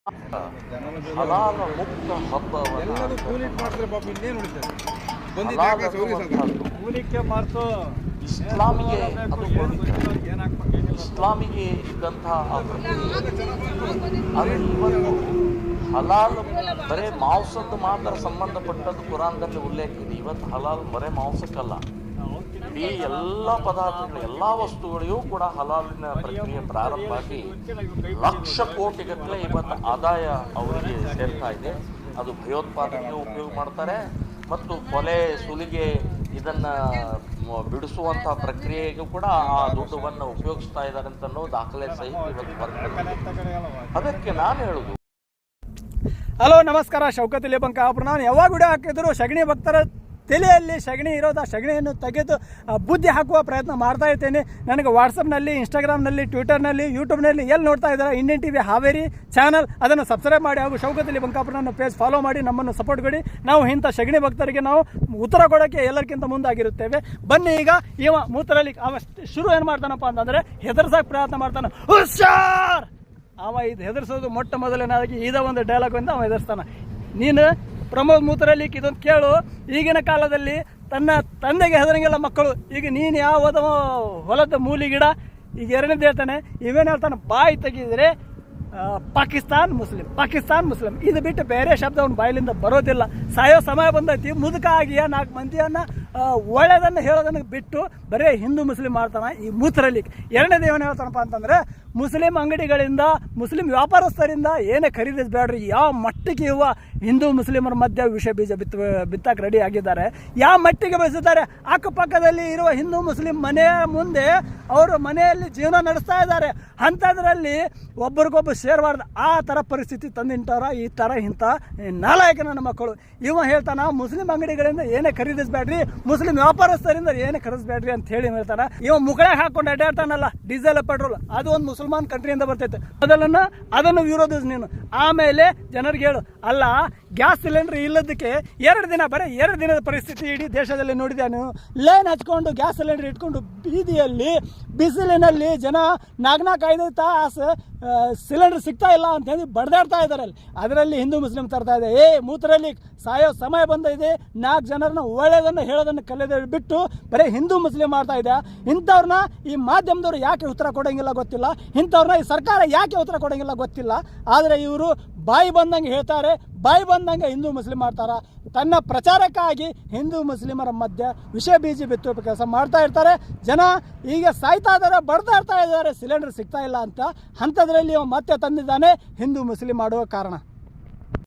ಹಲಾಲ ಮುಕ್ತ ಹಬ್ಬವನ್ನು ಇಸ್ಲಾಮಿಗೆ ಅದು ಇಸ್ಲಾಮಿಗೆ ಇದ್ದಂತಹ ಅದು ಇವತ್ತು ಹಲಾಲ್ ಬರೇ ಮಾಂಸದ ಮಾತ್ರ ಸಂಬಂಧಪಟ್ಟದ್ದು ಕುರಾನ್ದಲ್ಲಿ ಉಲ್ಲೇಖ ಇದೆ. ಇವತ್ತು ಹಲಾಲ್ ಬರೇ ಮಾಂಸಕ್ಕಲ್ಲ, ಈ ಎಲ್ಲ ಪದಾರ್ಥಗಳು ಎಲ್ಲ ವಸ್ತುಗಳಿಗೂ ಕೂಡ ಹಲಾಲಿನ ಪ್ರಕ್ರಿಯೆ ಪ್ರಾರಂಭ ಆಗಿ ಲಕ್ಷ ಕೋಟಿಗಟ್ಟಲೆ ಇವತ್ತು ಆದಾಯ ಅವರಿಗೆ ಸೇರ್ತಾ ಇದೆ. ಅದು ಭಯೋತ್ಪಾದನೆಗೆ ಉಪಯೋಗ ಮಾಡ್ತಾರೆ ಮತ್ತು ಕೊಲೆ ಸುಲಿಗೆ ಇದನ್ನು ಬಿಡಿಸುವಂಥ ಪ್ರಕ್ರಿಯೆಗೂ ಕೂಡ ಆ ದುಡ್ಡನ್ನು ಉಪಯೋಗಿಸ್ತಾ ಇದ್ದಾರೆ ಅಂತ ಅನ್ನೋ ದಾಖಲೆ ಸಹಿತ ಇವತ್ತು ಬರ್ತದೆ. ಅದಕ್ಕೆ ನಾನು ಹೇಳುದು, ಹಲೋ ನಮಸ್ಕಾರ, ಶೌಕತ್ ಅಲಿ ಬಂಕಾಪುರ. ನಾನು ಯಾವಾಗ ವಿಡಿಯೋ ಹಾಕಿದ್ರು ಸಗಣಿ ಭಕ್ತರ ತಲೆಯಲ್ಲಿ ಸಗಣಿ ಇರೋದು, ಆ ಸಗಣಿಯನ್ನು ತೆಗೆದು ಬುದ್ಧಿ ಹಾಕುವ ಪ್ರಯತ್ನ ಮಾಡ್ತಾ ಇರ್ತೇನೆ. ನನಗೆ ವಾಟ್ಸಪ್ನಲ್ಲಿ, ಇನ್ಸ್ಟಾಗ್ರಾಮ್ನಲ್ಲಿ, ಟ್ವಿಟರ್ನಲ್ಲಿ, ಯೂಟ್ಯೂಬ್ನಲ್ಲಿ ಎಲ್ಲಿ ನೋಡ್ತಾ ಇದ್ದಾರೆ ಇಂಡಿಯನ್ ಟಿವಿ ಹಾವೇರಿ ಚಾನಲ್, ಅದನ್ನು ಸಬ್ಸ್ಕ್ರೈಬ್ ಮಾಡಿ ಹಾಗೂ ಶೌಕತ್ ಅಲಿ ಬಂಕಾಪುರ ನನ್ನ ಪೇಜ್ ಫಾಲೋ ಮಾಡಿ ನಮ್ಮನ್ನು ಸಪೋರ್ಟ್ ಕೊಡಿ. ನಾವು ಇಂಥ ಸಗಣಿ ಭಕ್ತರಿಗೆ ನಾವು ಉತ್ತರ ಕೊಡೋಕ್ಕೆ ಎಲ್ಲರಿಗಿಂತ ಮುಂದಾಗಿರುತ್ತೇವೆ. ಬನ್ನಿ, ಈಗ ಇವ ಮೂತ್ರಲ್ಲಿ ಅವ ಶುರು ಏನು ಮಾಡ್ತಾನಪ್ಪ ಅಂತಂದರೆ ಹೆದರ್ಸೋಕೆ ಪ್ರಯತ್ನ ಮಾಡ್ತಾನೆ. ಹುಷಾರ್! ಅವ ಇದು ಹೆದರ್ಸೋದು ಮೊಟ್ಟ ಮೊದಲನೇದಾಗಿ ಇದ ಒಂದು ಡೈಲಾಗ್ ಅಂತ ಅವ ಹೆದರ್ಸ್ತಾನೆ. ನೀನು ಪ್ರಮೋದ್ ಮೂತ್ರಲ್ಲಿ ಇದೊಂದು ಕೇಳು, ಈಗಿನ ಕಾಲದಲ್ಲಿ ತನ್ನ ತಂದೆಗೆ ಹೆದರಂಗಿಲ್ಲ ಮಕ್ಕಳು. ಈಗ ನೀನು ಯಾವುದೋ ಹೊಲದ ಮೂಲಿ ಗಿಡ, ಈಗ ಎರಡನೇದು ಹೇಳ್ತಾನೆ, ಇವೇನು ಹೇಳ್ತಾನೆ, ಬಾಯಿ ತೆಗೆದರೆ ಪಾಕಿಸ್ತಾನ್ ಮುಸ್ಲಿಂ ಇದು ಬಿಟ್ಟು ಬೇರೆ ಶಬ್ದ ಅವ್ನ ಬಾಯಿಲಿಂದ ಬರೋದಿಲ್ಲ. ಸಾಯೋ ಸಮಯ ಬಂದೈತಿ, ಮುದುಕ ಆಗಿಯ 4 ಮಂದಿಯನ್ನು ಒಳ್ಳೆಯದನ್ನು ಹೇಳೋದನ್ನು ಬಿಟ್ಟು ಬರೀ ಹಿಂದೂ ಮುಸ್ಲಿಂ ಮಾಡ್ತಾನೆ ಈ ಮೂತ್ರಲ್ಲಿ. ಎರಡನೇದು ಏನು ಹೇಳ್ತಾನಪ್ಪ ಅಂತಂದರೆ, ಮುಸ್ಲಿಂ ಅಂಗಡಿಗಳಿಂದ, ಮುಸ್ಲಿಂ ವ್ಯಾಪಾರಸ್ಥರಿಂದ ಏನೇ ಖರೀದಿಸಬೇಡ್ರಿ. ಯಾವ ಮಟ್ಟಿಗೆ ಇವ ಹಿಂದೂ ಮುಸ್ಲಿಮರ ಮಧ್ಯೆ ವಿಷ ಬೀಜ ಬಿತ್ತಕ್ಕೆ ರೆಡಿ ಆಗಿದ್ದಾರೆ, ಯಾವ ಮಟ್ಟಿಗೆ ಬೆಳೆಸಿದ್ದಾರೆ. ಅಕ್ಕಪಕ್ಕದಲ್ಲಿ ಇರುವ ಹಿಂದೂ ಮುಸ್ಲಿಂ ಮನೆಯ ಮುಂದೆ ಅವರು ಮನೆಯಲ್ಲಿ ಜೀವನ ನಡೆಸ್ತಾ ಇದ್ದಾರೆ. ಅಂಥದ್ರಲ್ಲಿ ಒಬ್ರಿಗೊಬ್ಬರು ಸೇರಬಾರ್ದು. ಆ ಥರ ಪರಿಸ್ಥಿತಿ ತಂದಿಂಟಾರ ಈ ಥರ ಇಂಥ ನಾಲಾಯಕ ನನ್ನ ಮಕ್ಕಳು. ಇವ ಹೇಳ್ತಾನ, ಮುಸ್ಲಿಂ ಅಂಗಡಿಗಳಿಂದ ಏನೇ ಖರೀದಿಸಬೇಡ್ರಿ, ಮುಸ್ಲಿಂ ವ್ಯಾಪಾರಸ್ಥರಿಂದ ಏನೇ ಖರೀದಿಸಬೇಡ್ರಿ ಅಂತ ಹೇಳಿ ಹೇಳ್ತಾನೆ. ಇವ ಮುಖಳೆ ಹಾಕೊಂಡು ಅಡ್ಡಾಡ್ತಾನಲ್ಲ, ಡೀಸೆಲ್ ಪೆಟ್ರೋಲ್, ಅದು ಒಂದು ಮುಸಲ್ಮಾನ್ ಕಂಟ್ರಿಯಿಂದ ಬರ್ತೈತೆ, ಅದನ್ನು ವಿರೋಧಿಸ್ ನೀನು. ಆಮೇಲೆ ಜನರಿಗೆ ಹೇಳು, ಅಲ್ಲ ಗ್ಯಾಸ್ ಸಿಲಿಂಡರ್ ಇಲ್ಲದಕ್ಕೆ 2 ದಿನದ ಪರಿಸ್ಥಿತಿ ಇಡೀ ದೇಶದಲ್ಲಿ ನೋಡಿದ್ಯಾನು. ಲೈನ್ ಹಚ್ಕೊಂಡು ಗ್ಯಾಸ್ ಸಿಲಿಂಡರ್ ಇಟ್ಕೊಂಡು ಬೀದಿಯಲ್ಲಿ ಬಿಸಿಲಿನಲ್ಲಿ ಜನ 4-5 ತಾಸು ಸಿಲಿಂಡರ್ ಸಿಗ್ತಾ ಇಲ್ಲ ಅಂತ ಹೇಳಿ ಬಡ್ದಾಡ್ತಾ ಇದ್ದಾರೆ. ಅದರಲ್ಲಿ ಹಿಂದೂ ಮುಸ್ಲಿಂ ತರ್ತಾ ಇದೆ. ಮೂತ್ರದಲ್ಲಿ ಸಾಯೋ ಸಮಯ ಬಂದಿದೆ, 4 ಜನರನ್ನ ಒಳ್ಳೆಯದನ್ನು ಹೇಳೋದನ್ನು ಕಲಿಯೋದು ಬಿಟ್ಟು ಬರೀ ಹಿಂದೂ ಮುಸ್ಲಿಂ ಮಾಡ್ತಾ ಇದೆ. ಇಂಥವ್ರನ್ನ ಈ ಮಾಧ್ಯಮದವರು ಯಾಕೆ ಉತ್ತರ ಕೊಡೋಂಗಿಲ್ಲ ಗೊತ್ತಿಲ್ಲ, ಇಂಥವ್ರನ್ನ ಈ ಸರ್ಕಾರ ಯಾಕೆ ಉತ್ತರ ಕೊಡೋಂಗಿಲ್ಲ ಗೊತ್ತಿಲ್ಲ. ಆದರೆ ಇವರು ಬಾಯಿ ಬಂದಂಗೆ ಹೇಳ್ತಾರೆ, ಬಾಯಿ ಬಂದಂಗೆ ಹಿಂದೂ ಮುಸ್ಲಿಂ ಮಾಡ್ತಾರ. ತನ್ನ ಪ್ರಚಾರಕ್ಕಾಗಿ ಹಿಂದೂ ಮುಸ್ಲಿಮರ ಮಧ್ಯೆ ವಿಷ ಬೀಜ ಬಿತ್ತುವ ಕೆಲಸ ಮಾಡ್ತಾ ಇರ್ತಾರೆ. ಜನ ಈಗ ಸಾಯ್ತಾ ಇದ್ದಾರೆ, ಬಡ್ದಾಡ್ತಾ ಇದ್ದಾರೆ, ಸಿಲಿಂಡರ್ ಸಿಗ್ತಾ ಇಲ್ಲ ಅಂತ. ಅಂಥದ್ರಲ್ಲಿ ಮತ್ತೆ ತಂದಿದ್ದಾನೆ ಹಿಂದೂ ಮುಸ್ಲಿಂ ಮಾಡುವ ಕಾರಣ.